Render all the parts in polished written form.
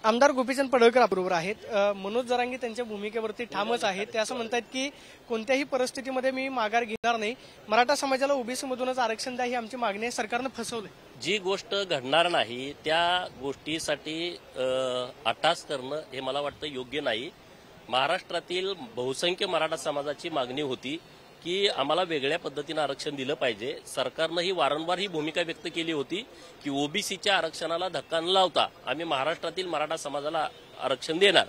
आमदार गोपीचंद पडळकर बरोबर आहेत. मनोज जरांगे त्यांच्या भूमिकेवरती ठामच आहेत. ते असं म्हणतात की कोणत्याही परिस्थितीमध्ये मी माघार घेणार नाही, मराठा समाजाला ओबीसी मधूनच आरक्षण द्या ही आमची मागणी आहे, सरकारनं फसवलंय. जी गोष्ट घडणार नाही त्या गोष्टीसाठी अट्टास करणं हे मला वाटतं योग्य नाही. महाराष्ट्रातील बहुसंख्य मराठा समाजाची मागणी होती की आम्हाला वेगळ्या पद्धतीनं आरक्षण दिलं पाहिजे. सरकारनं ही वारंवार ही भूमिका व्यक्त केली होती की ओबीसीच्या आरक्षणाला धक्का न लावता आम्ही महाराष्ट्रातील मराठा समाजाला आरक्षण देणार.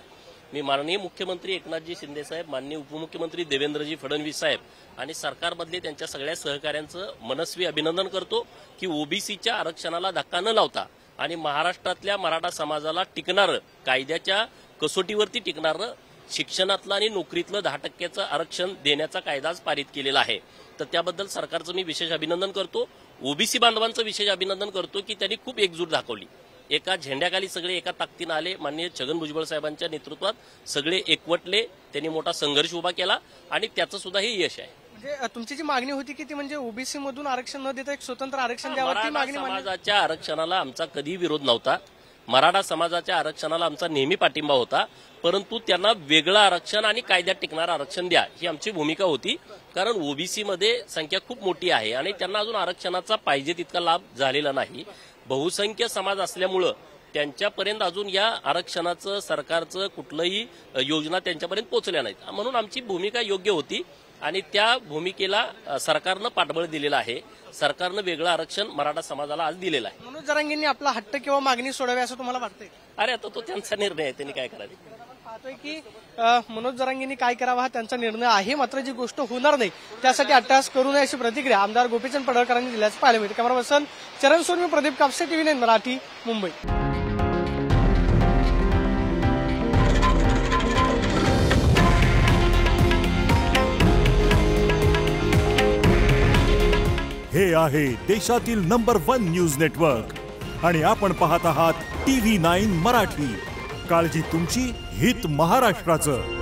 मी माननीय मुख्यमंत्री एकनाथजी शिंदे साहेब, माननीय उपमुख्यमंत्री देवेंद्रजी फडणवीस साहेब आणि सरकारमधले त्यांच्या सगळ्या सहकाऱ्यांचं मनस्वी अभिनंदन करतो की ओबीसीच्या आरक्षणाला धक्का न लावता आणि महाराष्ट्रातल्या मराठा समाजाला टिकणारं, कायद्याच्या कसोटीवरती टिकणारं शिक्षणातलं आणि नोकरीतलं 10% आरक्षण देण्याचा कायदा आज पारित केलेला आहे. तर त्याबद्दल सरकारचं मी विशेष अभिनंदन करतो. ओबीसी बांधवांचं विशेष अभिनंदन करतो की त्यांनी खूप एकजूट दाखवली. एका झेंड्याखाली सगळे एका ताकदीनं आले. माननीय छगन भुजबळ साहेबांच्या नेतृत्वात सगळे एकवटले, त्यांनी मोठा संघर्ष उभा केला आणि त्याचं सुद्धा हे यश आहे. म्हणजे तुमची जी मागणी होती की ती म्हणजे ओबीसी मधून आरक्षण न देता एक स्वतंत्र आरक्षण द्यावं, ती मागणी. समाजाच्या आरक्षणाला आमचा कधी विरोध नव्हता. मराठा समाजाच्या आरक्षणाला आमचा नेहमी पाठिंबा होता, परंतु त्यांना वेगळं आरक्षण आणि कायद्यात टिकणारं आरक्षण द्या ही आमची भूमिका होती. कारण ओबीसी मध्ये संख्या खूप मोठी आहे आणि त्यांना अजून आरक्षणाचा पाहिजे तितका लाभ झालेला नाही. बहुसंख्य समाज असल्यामुळं त्यांच्यापर्यंत अजून या आरक्षणाचं सरकारचं कुठलंही योजना त्यांच्यापर्यंत पोहोचल्या नाहीत. म्हणून आमची भूमिका योग्य होती आणि त्या भूमिकेला सरकारनं पाठबळ दिलेलं आहे. सरकारनं वेगळं आरक्षण मराठा समाजाला आज दिलेलं आहे. मनोज जरांगेंनी आपला हट्ट किंवा मागणी सोडावी असं तुम्हाला वाटतंय? अरे आता तो त्यांचा निर्णय आहे, त्यांनी काय करावे. पाहतोय की मनोज जरांगेंनी काय करावा हा त्यांचा निर्णय आहे, मात्र जी गोष्ट होणार नाही त्यासाठी अट्टहास करू नये अशी प्रतिक्रिया आमदार गोपीचंद पडळकरांनी दिल्याचं पाहायला मिळते. कॅमेरा पर्सन चरण सोनवी, प्रदीप कापसे, TV9 मराठी, मुंबई. हे आहे देशातील नंबर 1 न्यूज नेटवर्क आणि आपण पाहत आहात TV9 मराठी. काळजी तुमची, हित महाराष्ट्राचं.